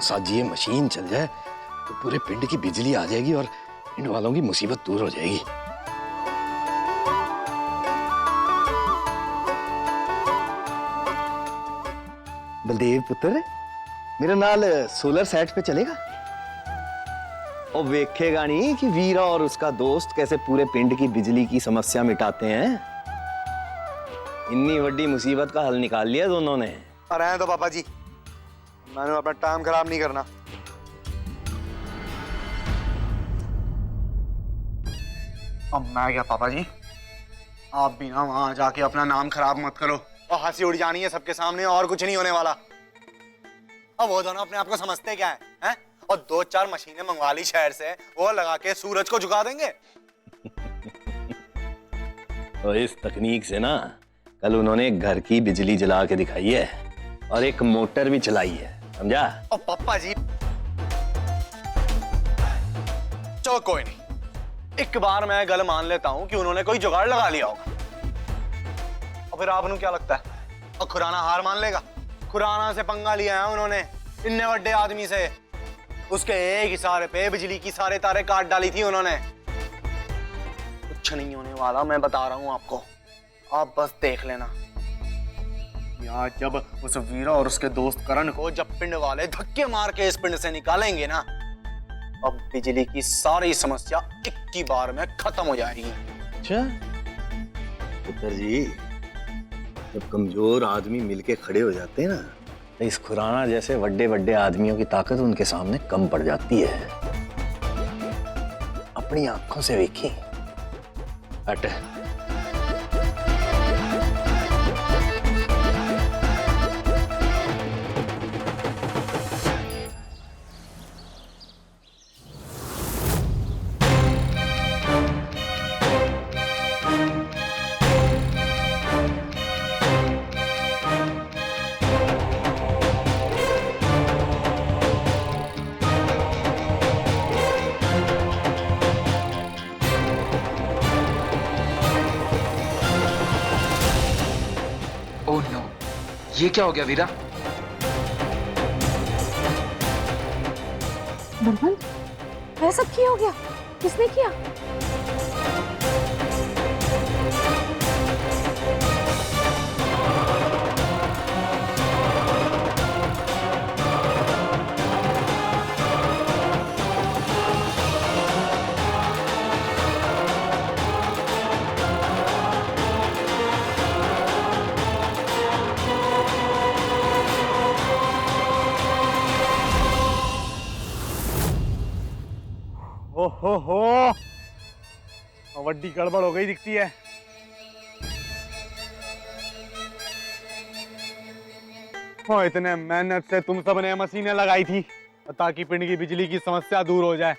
साथ ये मशीन चल जाए तो पूरे पिंड की बिजली आ जाएगी और पिंड वालों की मुसीबत दूर हो जाएगी। बलदेव पुत्र, मेरा नाल सोलर सेट पे चलेगा? और वेखेगा नहीं कि वीरा और उसका दोस्त कैसे पूरे पिंड की बिजली की समस्या मिटाते हैं। इतनी बड़ी मुसीबत का हल निकाल लिया दोनों ने। अरे तो पापा जी, मैंने अपना टाइम खराब नहीं करना। अब मैं क्या पापा जी, आप भी ना वहां जाके अपना नाम खराब मत करो और हंसी उड़ जानी है सबके सामने और कुछ नहीं होने वाला। अब वो दोनों अपने आप को समझते क्या है? और 2-4 मशीनें मंगवा ली शहर से, वो लगा के सूरज को झुका देंगे। तो इस तकनीक से ना कल उन्होंने घर की बिजली जला के दिखाई है और एक मोटर भी चलाई है, समझा? और पापा जी चलो कोई नहीं, एक बार मैं गल मान लेता हूं कि उन्होंने कोई जुगाड़ लगा लिया होगा। और फिर आपको क्या लगता है, और खुराना हार मान लेगा? खुराना से पंगा लिया है उन्होंने, इतने बड़े आदमी से। उसके एक इशारे पे बिजली की सारे तारे काट डाली थी उन्होंने। कुछ नहीं होने वाला, मैं बता रहा हूं आपको, आप बस देख लेना। यार जब उस वीरा और उसके दोस्त करण को जब पिंड वाले धक्के मार के इस पिंड से निकालेंगे ना, अब बिजली की सारी समस्या एक ही बार में खत्म हो जाएगी। अच्छा पुत्र जी, जब कमजोर आदमी मिलके खड़े हो जाते हैं ना, तो इस खुराना जैसे बड़े बड़े आदमियों की ताकत उनके सामने कम पड़ जाती है। अपनी आंखों से देखी। हट। ओह नो, ये क्या हो गया वीरा? बलवंत, वह सब क्या हो गया? किसने किया? हो, वड्डी गड़बड़ हो गई दिखती है। इतने मेहनत से तुम सब ने मशीनें लगाई थी ताकि पिंड की बिजली की समस्या दूर हो जाए।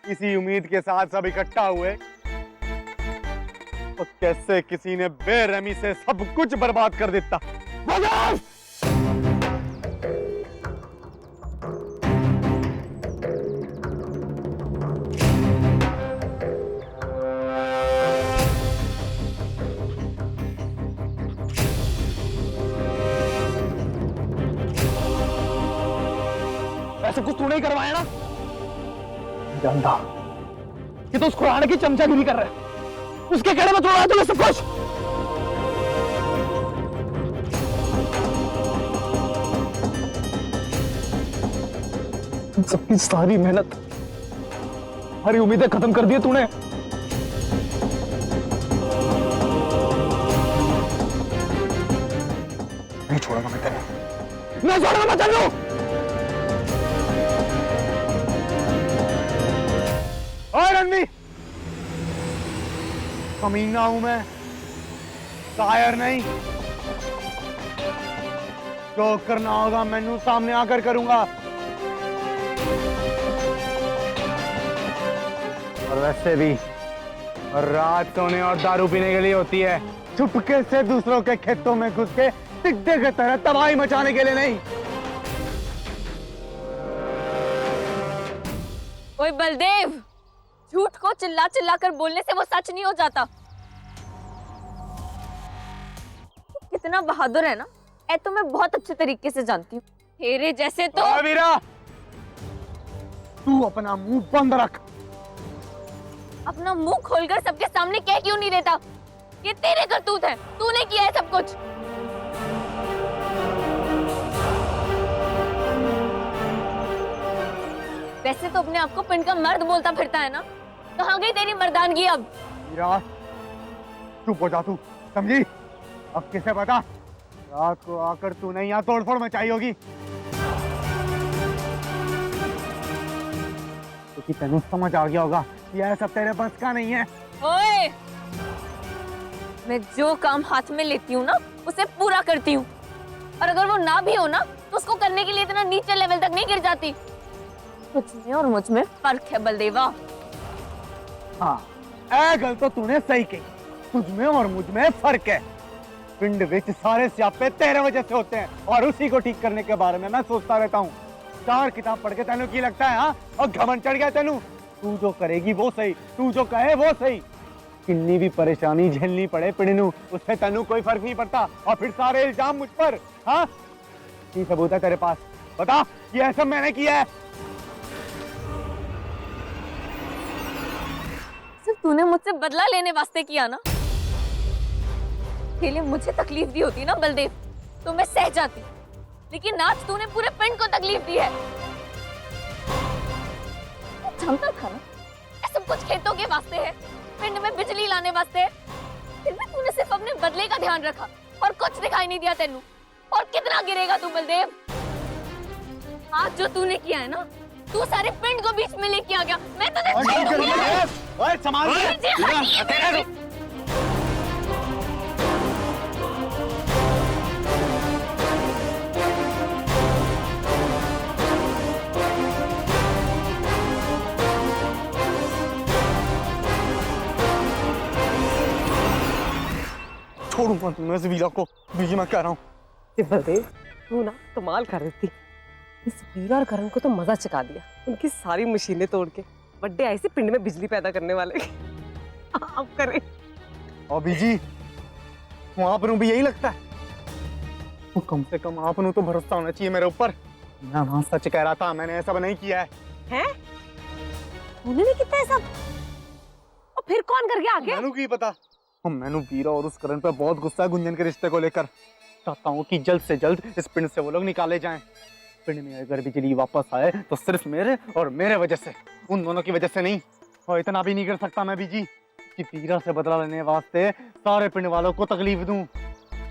इसी उम्मीद के साथ सब इकट्ठा हुए और कैसे किसी ने बेरहमी से सब कुछ बर्बाद कर देता। ऐसा कुछ तूने ही करवाया ना? जानता कि तो उस खुराना की चमचागिरी कर रहा है, उसके कहने में तोड़ा तुम्हें सब कुछ। सबकी सारी मेहनत, सारी उम्मीदें खत्म कर दी तूने। नहीं छोड़ूंगा मैं तेरे, नहीं छोड़ूंगा मैं तेरे। और रणवीर, कमीना हूं मैं, शायर नहीं। जो करना होगा मैनू सामने आकर करूंगा। और वैसे भी रात सोने और दारू पीने के लिए होती है, चुपके से दूसरों के खेतों में घुस के टिड्डे की तरह तबाही मचाने के लिए नहीं। ओए बलदेव, झूठ को चिल्ला चिल्ला कर बोलने से वो सच नहीं हो जाता। कितना बहादुर है ना, ऐ तो मैं बहुत अच्छे तरीके से जानती हूँ तेरे जैसे तो वीरा, तू अपना मुंह बंद रख। अपना मुंह खोलकर सबके सामने कह क्यों नहीं देता? ये तेरे करतूत है, तूने किया है सब कुछ। वैसे तो अपने आप को पिंड का मर्द बोलता फिरता है ना, कहाँ गई तेरी मर्दानगी अब? वीरा, चुप हो जा तू, समझी? अब किसे पता, रात को आकर तूने यहाँ तोड़फोड़ मचाई होगी। क्योंकि तेनू समझ आ गया होगा यह सब तेरे बस का नहीं है। ओए! मैं जो काम हाथ में लेती हूँ ना, उसे पूरा करती हूँ, और अगर वो ना भी हो ना, तो उसको करने के लिए इतना नीचे लेवल तक नहीं गिर जाती। तुझ में और मुझ में फर्क है बलदेवा। हाँ, ऐ गल तो तूने सही कही, तुझ में और मुझ में फर्क है। पिंड विच सारे स्यापे तेरे वजह से होते हैं, और उसी को ठीक करने के बारे में मैं सोचता रहता हूँ। 4 किताब पढ़ के तेनू की लगता है? हाँ, और घमंड चढ़ गया तेनू। तू जो करेगी वो सही, तू जो कहे वो सही। किन्नी भी परेशानी झेलनी पड़े पिंडनू, उससे तेनू कोई फर्क नहीं पड़ता, और फिर सारे इल्जाम मुझ पर। हाँ, की सबूत है तेरे पास? बता, ये सब मैंने किया है। सिर्फ तूने मुझसे बदला लेने वास्ते किया ना। पहले मुझे तकलीफ दी होती ना बलदेव, तो मैं सह जाती, लेकिन आज तूने पूरे पिंड को तकलीफ दी है। मैं जानता था ना, ये सब कुछ खेतों के वास्ते है, पिंड में बिजली लाने वास्ते है, फिर भी तूने सिर्फ अपने बदले का ध्यान रखा और कुछ दिखाई नहीं दिया तेनू। और कितना गिरेगा तू बलदेव? आज जो तूने किया है ना, तू सारे पिंड को बीच में लेके आ गया। मैं तुझे संभाल छोड़ूंगा तुम्हें इस वीरा को, बीजी मैं कह रहा हूँ। बलदेव, तू ना कमाल कर रही थी। इस वीरा और करण को तो मजा चखा दिया, उनकी सारी मशीनें तोड़ के। बड्डे आए से पिंड में बिजली पैदा करने वाले। आप करें। और बीजी, आप भी यही लगता है? तो कम से कम आप तो भरोसा होना चाहिए मेरे ऊपर। मैं वहां सच कह रहा था, मैंने ऐसा नहीं किया है। हैं? उन्होंने कितना है सब? और फिर कौन कर गया आगे? मैनू की पता। मैनू वीरा और उस करण पे बहुत गुस्सा है गुंजन के रिश्ते को लेकर। चाहता हूँ कि जल्द से जल्द इस पिंड से वो लोग निकाले जाएं। पिंड में अगर बिजली वापस आए तो सिर्फ मेरे और मेरे वजह से, उन दोनों की वजह से नहीं। और इतना भी नहीं कर सकता मैं बीजी कि वीरा से बदला लेने वास्ते सारे पिंड वालों को तकलीफ दूं।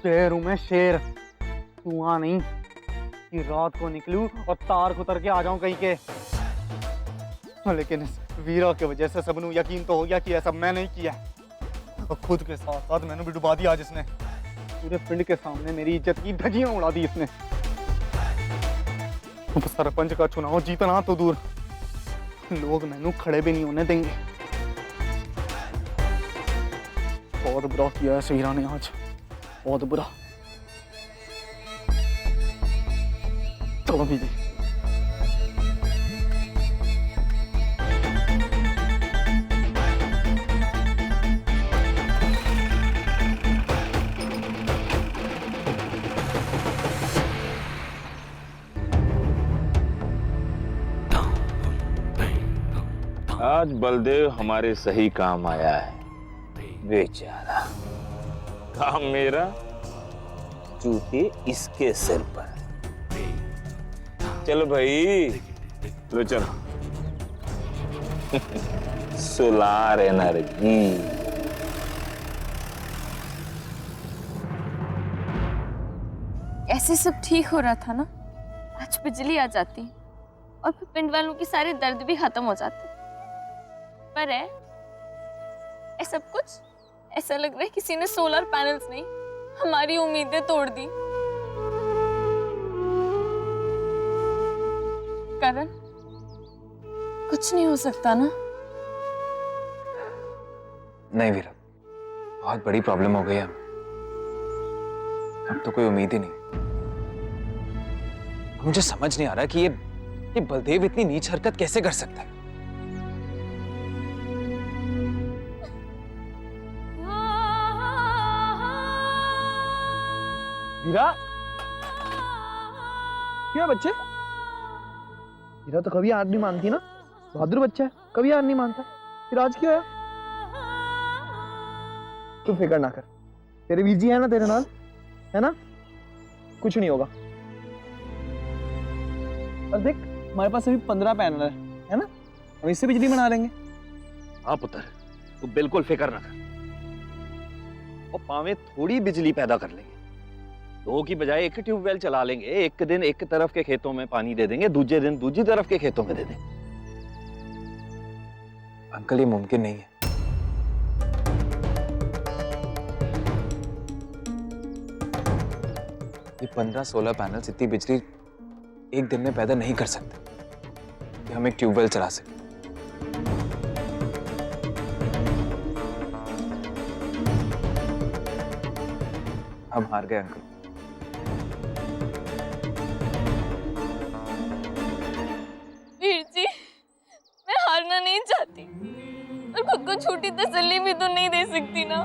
शेर हूं मैं, शेर। तू वहां नहीं कि रात को निकलूं और तार को उतर के आ जाऊं कहीं के। लेकिन इस वीरा की वजह से सबनू यकीन तो हो गया कि ऐसा मैं नहीं किया, और खुद के साथ साथ मैंने भी डुबा दिया। जिसने पूरे पिंड के सामने मेरी इज्जत की धज्जियां उड़ा दी इसने। अब सरपंच का चुनाव जीतना तो दूर, लोग मैनू खड़े भी नहीं होने देंगे। बहुत बुरा किया है इस वीरा ने आज, बहुत बुरा। चलो बीजी। आज बलदेव हमारे सही काम आया है। बेचारा, काम मेरा, जूते इसके सिर पर। चलो भाई, लो चलो। Solar energy. ऐसे सब ठीक हो रहा था ना, आज बिजली आ जाती और फिर पिंड वालों की सारे दर्द भी खत्म हो जाते। पर है ये सब कुछ ऐसा लग रहा है किसी ने सोलर पैनल्स नहीं, हमारी उम्मीदें तोड़ दी। करण, कुछ नहीं हो सकता ना? नहीं वीरा, बहुत बड़ी प्रॉब्लम हो गई है। अब तो कोई उम्मीद ही नहीं। मुझे समझ नहीं आ रहा कि ये बलदेव इतनी नीच हरकत कैसे कर सकता है। वीरा, क्या बच्चे? हीरा तो कभी हार नहीं मानती ना, बहादुर बच्चा है, कभी हार नहीं मानता। फिर आज क्या है? तू फिक्र ना कर, तेरे वीर जी है ना तेरे नाल, है ना, कुछ नहीं होगा। और देख हमारे पास अभी 15 पैनल है ना, हम इससे बिजली बना लेंगे। हाँ पुत्र, तू बिल्कुल फिक्र ना कर। और पावे थोड़ी बिजली पैदा कर लेंगे, 2 की बजाय 1 ट्यूबवेल चला लेंगे। एक दिन एक तरफ के खेतों में पानी दे देंगे, दूसरे दिन दूसरी तरफ के खेतों में दे देंगे। अंकल ये मुमकिन नहीं है। ये 15-16 पैनल्स इतनी बिजली एक दिन में पैदा नहीं कर सकते कि हम एक ट्यूबवेल चला सकें। हम हार गए अंकल। वीर जी, मैं हारना नहीं चाहती, और खुद को छोटी तसल्ली भी तो नहीं दे सकती ना।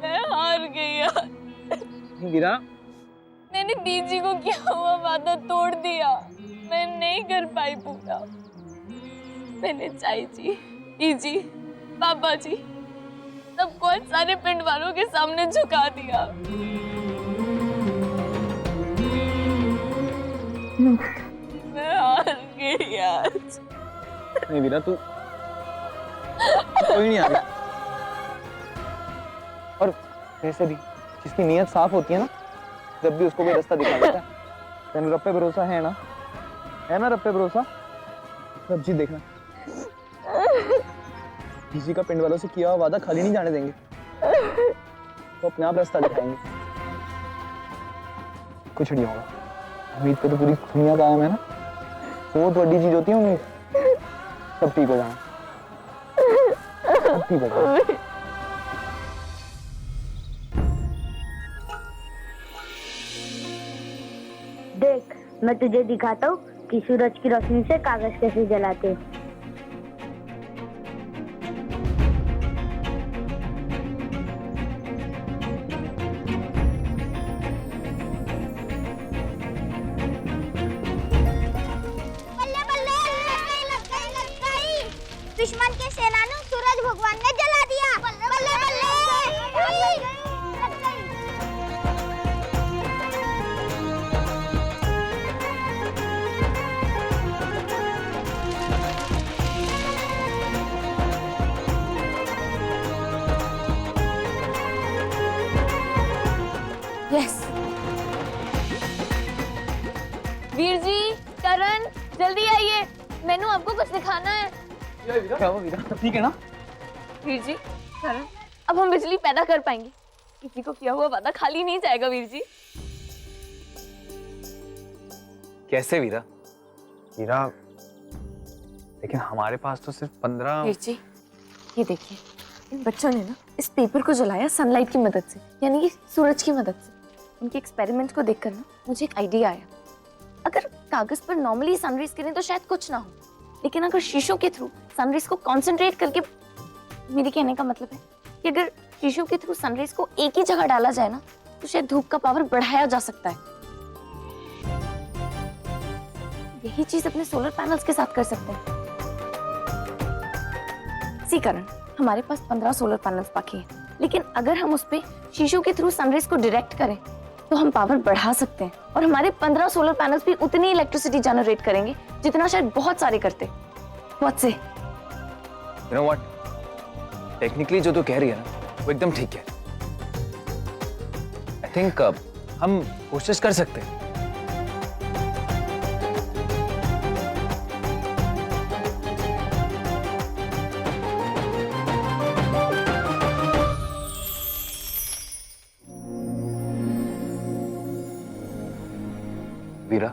मैं हार गई यार। वीरा, मैंने दीदी को किया हुआ वादा तोड़ दिया, मैं नहीं कर पाई पूरा। मैंने चाई जी, दीदी, पापा जी, सबको आज सारे पिंड वालों के सामने झुका दिया। मैं हार गई आज। नहीं वीरा, तू कोई नहीं आ गया। और वैसे भी जिसकी नीयत साफ होती है ना, जब भी उसको कोई रास्ता दिखा देता है। तेन रब पे भरोसा है ना, रब पे भरोसा। रब जी देखना, किसी का पिंड वालों से किया हुआ वादा खाली नहीं जाने देंगे, तो अपने आप रास्ता दिखाएंगे। कुछ नहीं होगा, उम्मीद पे तो पूरी दुनिया कायम है ना। बहुत बड़ी चीज होती है उम्मीद। सब ठीक हो जाना, सब ठीक हो जाना। देख, मैं तुझे दिखाता हूँ कि सूरज की रोशनी से कागज कैसे जलाते हैं। बल्ले बल्ले, लग गई। दुश्मन के सेनानियों सूरज भगवान ने जला दिया। बल्ले बल्ले, लग गई। यस। वीर जी, करण, जल्दी आइए, मैंने आपको कुछ दिखाना है। क्या हुआ वीरा, सब ठीक है ना? वीर जी, करण, अब हम बिजली पैदा कर पाएंगे। किसी को किया हुआ वादा खाली नहीं जाएगा वीर जी। कैसे वीरा? वीरा, लेकिन हमारे पास तो सिर्फ 15। वीर जी, ये देखिए, इन बच्चों ने ना इस पेपर को जलाया सनलाइट की मदद से, यानी कि सूरज की मदद से। उनके एक्सपेरिमेंट को देखकर ना मुझे एक आइडिया आया। अगर कागज पर नॉर्मली सनरेज करें तो शायद कुछ ना हो, लेकिन अगर शीशों के थ्रू सनरेज को कंसंट्रेट करके, मेरे कहने का मतलब है कि अगर शीशों के थ्रू सनरेज को एक ही जगह डाला जाए ना, तो शायद धूप का पावर बढ़ाया जा सकता है। यही चीज अपने सोलर पैनल्स के साथ कर सकते हैं। इसी कारण हमारे पास 15 सोलर पैनल्स बाकी हैं, लेकिन अगर हम उस पे शीशों के थ्रू सनरेज को डायरेक्ट करें तो हम पावर बढ़ा सकते हैं, और हमारे 15 सोलर पैनल्स भी उतनी इलेक्ट्रिसिटी जनरेट करेंगे जितना शायद बहुत सारे करते। व्हाट से? यू नो व्हाट, टेक्निकली जो तू कह रही है ना, वो एकदम ठीक है। आई थिंक हम कोशिश कर सकते हैं। वीरा,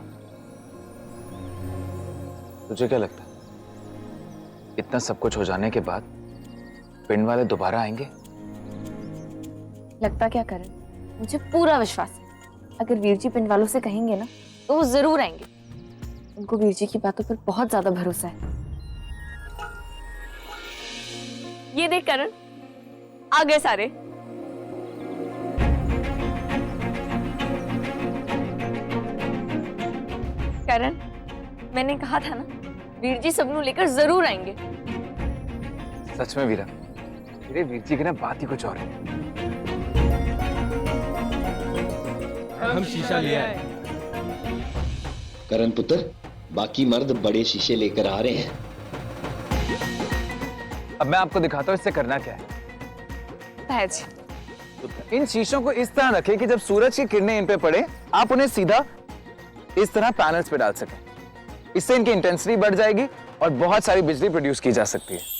तुझे क्या लगता है इतना सब कुछ हो जाने के बाद पिंड वाले दोबारा आएंगे? लगता क्या करण, मुझे पूरा विश्वास है अगर वीर जी पिंड वालों से कहेंगे ना तो वो जरूर आएंगे। उनको वीर जी की बातों पर बहुत ज्यादा भरोसा है। ये देख करण, आ गए सारे। करण, मैंने कहा था ना, वीर जी सबनू लेकर जरूर आएंगे। सच में वीरा, मेरे वीर जी की ना बात ही कुछ और है। हम शीशा ले आए। करण पुत्र, बाकी मर्द बड़े शीशे लेकर आ रहे हैं। अब मैं आपको दिखाता हूँ इससे करना क्या है। ताज, इन शीशों को इस तरह रखें कि जब सूरज की किरणें इन पे पड़े, आप उन्हें सीधा इस तरह पैनल्स पे डाल सकें। इससे इनकी इंटेंसिटी बढ़ जाएगी और बहुत सारी बिजली प्रोड्यूस की जा सकती है।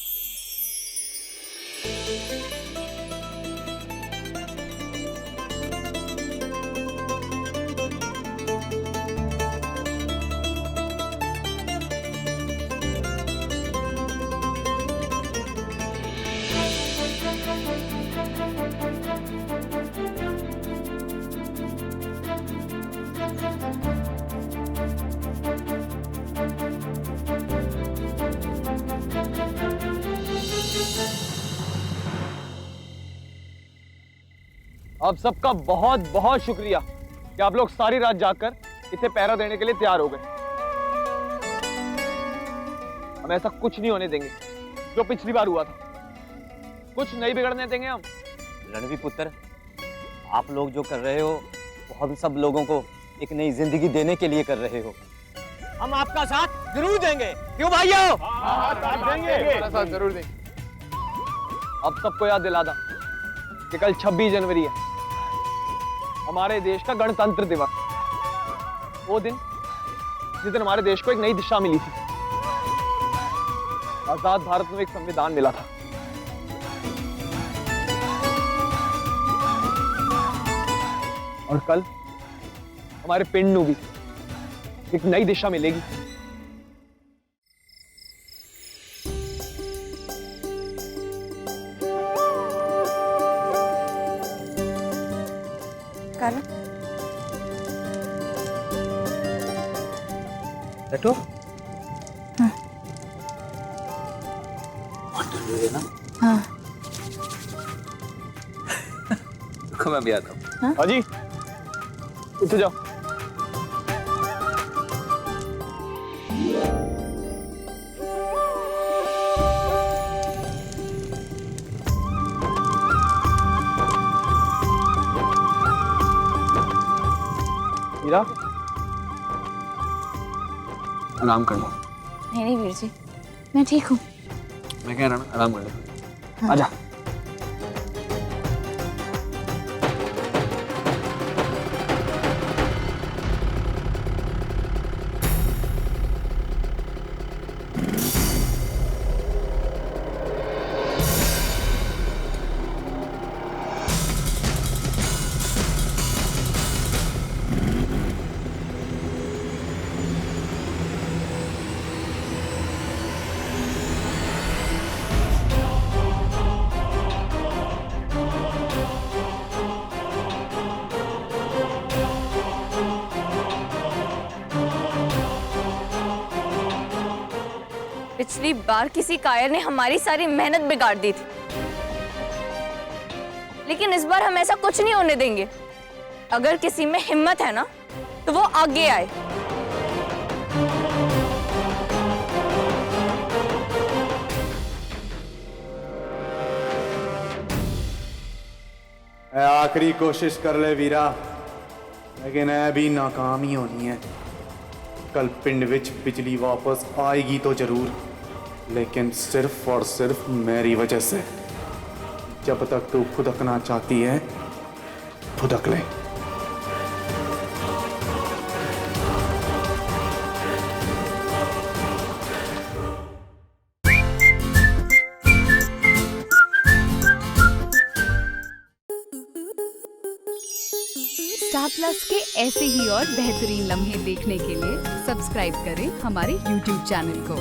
आप सबका बहुत बहुत शुक्रिया कि आप लोग सारी रात जागकर इसे पहरा देने के लिए तैयार हो गए। हम ऐसा कुछ नहीं होने देंगे जो पिछली बार हुआ था। कुछ नहीं बिगड़ने देंगे हम। रणवी पुत्र, आप लोग जो कर रहे हो वो हम सब लोगों को एक नई जिंदगी देने के लिए कर रहे हो। हम आपका साथ जरूर देंगे, क्यों भाइयों? साथ जरूर देंगे। अब सबको याद दिला दा कि कल 26 जनवरी है, हमारे देश का गणतंत्र दिवस। वो दिन जिस दिन हमारे देश को एक नई दिशा मिली थी। आजाद भारत में एक संविधान मिला था। और कल हमारे पिंड नू भी एक नई दिशा मिलेगी। करण, बैठो। हाँ। मैं भी आता हूँ। हाँ जी, उठ जाओ। मीरा, आराम कर लो। नहीं वीर जी, मैं ठीक हूँ। मैं कह रहा हूँ आराम कर लो। हाँ। आजा। पिछली बार किसी कायर ने हमारी सारी मेहनत बिगाड़ दी थी, लेकिन इस बार हम ऐसा कुछ नहीं होने देंगे। अगर किसी में हिम्मत है ना, तो वो आगे आए। आखिरी कोशिश कर ले वीरा, लेकिन ऐ भी नाकाम ही होनी है। कल पिंड विच बिजली वापस आएगी तो जरूर, लेकिन सिर्फ और सिर्फ मेरी वजह से। जब तक तू फुदकना चाहती है, फुदक ले। स्टार प्लस के ऐसे ही और बेहतरीन लम्हे देखने के लिए सब्सक्राइब करें हमारे YouTube चैनल को।